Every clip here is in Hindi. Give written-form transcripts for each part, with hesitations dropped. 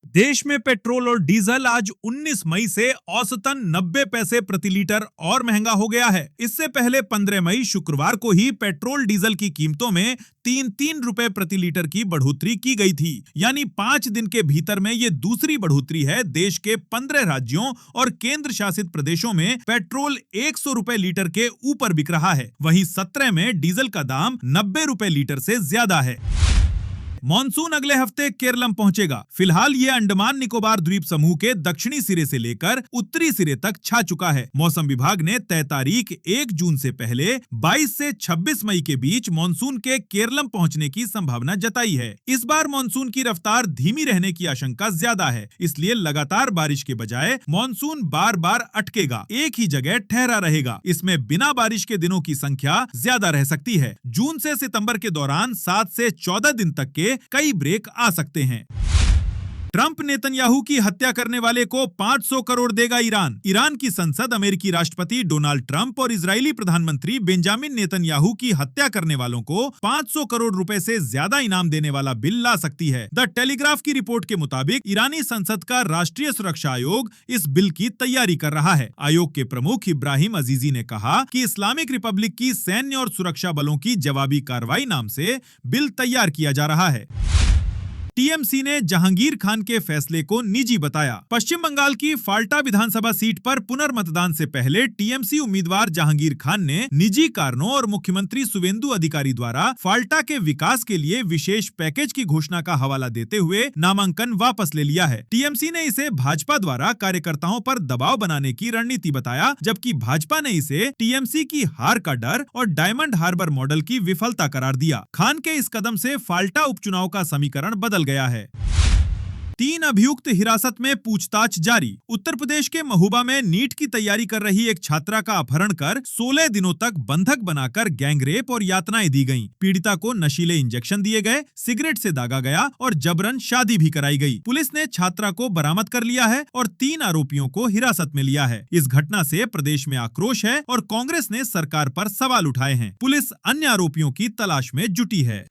देश में पेट्रोल और डीजल आज 19 मई से औसतन 90 पैसे प्रति लीटर और महंगा हो गया है। इससे पहले 15 मई शुक्रवार को ही पेट्रोल डीजल की कीमतों में 3-3 रुपए प्रति लीटर की बढ़ोतरी की गई थी। यानी 5 दिन के भीतर में ये दूसरी बढ़ोतरी है। देश के 15 राज्यों और केंद्र शासित प्रदेशों में पेट्रोल 100 रुपए लीटर के ऊपर बिक रहा है। वहीं 17 में डीजल का दाम 90 रुपए लीटर से ज्यादा है। मॉनसून अगले हफ्ते केरलम पहुंचेगा। फिलहाल ये अंडमान निकोबार द्वीप समूह के दक्षिणी सिरे से लेकर उत्तरी सिरे तक छा चुका है। मौसम विभाग ने तय तारीख 1 जून से पहले 22 से 26 मई के बीच मॉनसून के केरलम पहुंचने की संभावना जताई है। इस बार मॉनसून की रफ्तार धीमी रहने की आशंका ज्यादा है, इसलिए लगातार बारिश के बजाय मॉनसून बार बार अटकेगा, एक ही जगह ठहरा रहेगा। इसमें बिना बारिश के दिनों की संख्या ज्यादा रह सकती है। जून से सितंबर के दौरान 7 से 14 दिन तक के कई ब्रेक आ सकते हैं। ट्रंप नेतन्याहू की हत्या करने वाले को 500 करोड़ देगा ईरान। ईरान की संसद अमेरिकी राष्ट्रपति डोनाल्ड ट्रंप और इजरायली प्रधानमंत्री बेंजामिन नेतन्याहू की हत्या करने वालों को 500 करोड़ रुपए से ज्यादा इनाम देने वाला बिल ला सकती है। द टेलीग्राफ की रिपोर्ट के मुताबिक ईरानी संसद का राष्ट्रीय सुरक्षा आयोग इस बिल की तैयारी कर रहा है। आयोग के प्रमुख इब्राहिम अजीजी ने कहा कि इस्लामिक रिपब्लिक की सैन्य और सुरक्षा बलों की जवाबी कार्रवाई नाम से बिल तैयार किया जा रहा है। टीएमसी ने जहांगीर खान के फैसले को निजी बताया। पश्चिम बंगाल की फाल्टा विधानसभा सीट पर पुनर्मतदान से पहले टीएमसी उम्मीदवार जहांगीर खान ने निजी कारणों और मुख्यमंत्री शुवेंदु अधिकारी द्वारा फाल्टा के विकास के लिए विशेष पैकेज की घोषणा का हवाला देते हुए नामांकन वापस ले लिया है। टीएमसी ने इसे भाजपा द्वारा कार्यकर्ताओं पर दबाव बनाने की रणनीति बताया, जबकि भाजपा ने इसे टीएमसी की हार का डर और डायमंड हार्बर मॉडल की विफलता करार दिया। खान के इस कदम से फाल्टा उपचुनाव का समीकरण बदल गया है। 3 अभियुक्त हिरासत में पूछताछ जारी। उत्तर प्रदेश के महोबा में नीट की तैयारी कर रही एक छात्रा का अपहरण कर 16 दिनों तक बंधक बनाकर गैंगरेप और यातनाएं दी गईं। पीड़िता को नशीले इंजेक्शन दिए गए, सिगरेट से दागा गया और जबरन शादी भी कराई गई। पुलिस ने छात्रा को बरामद कर लिया है और 3 आरोपियों को हिरासत में लिया है। इस घटना से प्रदेश में आक्रोश है और कांग्रेस ने सरकार पर सवाल उठाए हैं। पुलिस अन्य आरोपियों की तलाश में जुटी है।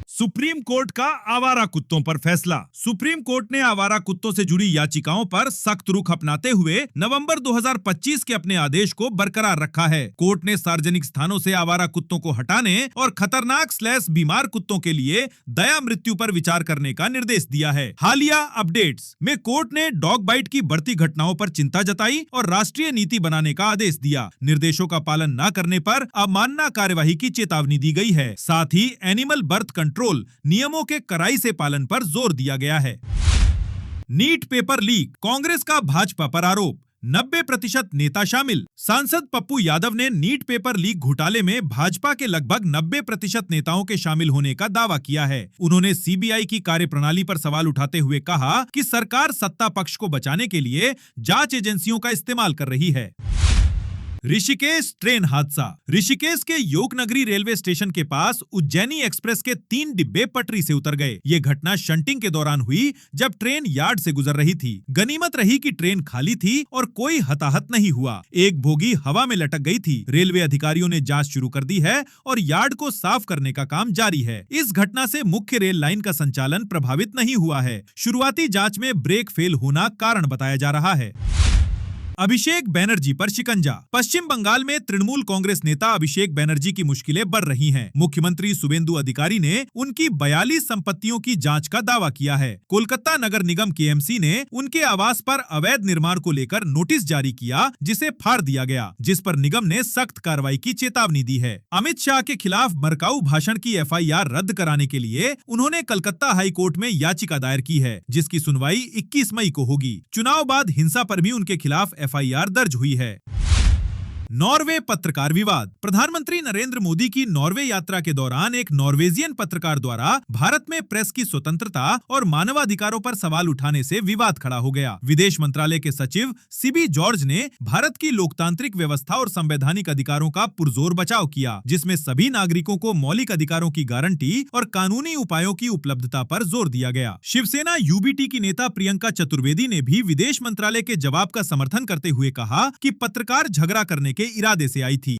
सुप्रीम कोर्ट का आवारा कुत्तों पर फैसला। सुप्रीम कोर्ट ने आवारा कुत्तों से जुड़ी याचिकाओं पर सख्त रुख अपनाते हुए नवंबर 2025 के अपने आदेश को बरकरार रखा है। कोर्ट ने सार्वजनिक स्थानों से आवारा कुत्तों को हटाने और खतरनाक / बीमार कुत्तों के लिए दया मृत्यु पर विचार करने का निर्देश दिया है। हालिया अपडेट्स में कोर्ट ने डॉग बाइट की बढ़ती घटनाओं पर चिंता जताई और राष्ट्रीय नीति बनाने का आदेश दिया। निर्देशों का पालन न करने पर अवमानना कार्यवाही की चेतावनी दी गई है। साथ ही एनिमल बर्थ कंट्रोल नियमों के कड़ाई से पालन पर जोर दिया गया है। नीट पेपर लीक, कांग्रेस का भाजपा पर आरोप। 90% नेता शामिल। सांसद पप्पू यादव ने नीट पेपर लीक घोटाले में भाजपा के लगभग 90% नेताओं के शामिल होने का दावा किया है। उन्होंने सीबीआई की कार्यप्रणाली पर सवाल उठाते हुए कहा कि सरकार सत्ता पक्ष को बचाने के लिए जांच एजेंसियों का इस्तेमाल कर रही है। ऋषिकेश ट्रेन हादसा। ऋषिकेश के योगनगरी रेलवे स्टेशन के पास उज्जैनी एक्सप्रेस के 3 डिब्बे पटरी से उतर गए। ये घटना शंटिंग के दौरान हुई, जब ट्रेन यार्ड से गुजर रही थी। गनीमत रही कि ट्रेन खाली थी और कोई हताहत नहीं हुआ। एक बोगी हवा में लटक गई थी। रेलवे अधिकारियों ने जांच शुरू कर दी है और यार्ड को साफ करने का काम जारी है। इस घटना से मुख्य रेल लाइन का संचालन प्रभावित नहीं हुआ है। शुरुआती जांच में ब्रेक फेल होना कारण बताया जा रहा है। अभिषेक बैनर्जी पर शिकंजा। पश्चिम बंगाल में तृणमूल कांग्रेस नेता अभिषेक बैनर्जी की मुश्किलें बढ़ रही हैं। मुख्यमंत्री शुवेंदु अधिकारी ने उनकी 42 संपत्तियों की जांच का दावा किया है। कोलकाता नगर निगम केएमसी ने उनके आवास पर अवैध निर्माण को लेकर नोटिस जारी किया, जिसे फाड़ दिया गया, जिस पर निगम ने सख्त कार्रवाई की चेतावनी दी है। अमित शाह के खिलाफ भड़काऊ भाषण की एफआईआर रद्द कराने के लिए उन्होंने कलकत्ता हाई कोर्ट में याचिका दायर की है, जिसकी सुनवाई 21 मई को होगी। चुनाव बाद हिंसा पर भी उनके खिलाफ एफआईआर दर्ज हुई है। नॉर्वे पत्रकार विवाद। प्रधानमंत्री नरेंद्र मोदी की नॉर्वे यात्रा के दौरान एक नॉर्वेजियन पत्रकार द्वारा भारत में प्रेस की स्वतंत्रता और मानवाधिकारों पर सवाल उठाने से विवाद खड़ा हो गया। विदेश मंत्रालय के सचिव सीबी जॉर्ज ने भारत की लोकतांत्रिक व्यवस्था और संवैधानिक अधिकारों का पुरजोर बचाव किया, जिसमें सभी नागरिकों को मौलिक अधिकारों की गारंटी और कानूनी उपायों की उपलब्धता पर जोर दिया गया। शिवसेना यूबीटी की नेता प्रियंका चतुर्वेदी ने भी विदेश मंत्रालय के जवाब का समर्थन करते हुए कहा कि पत्रकार झगड़ा करने के इरादे से आई थी।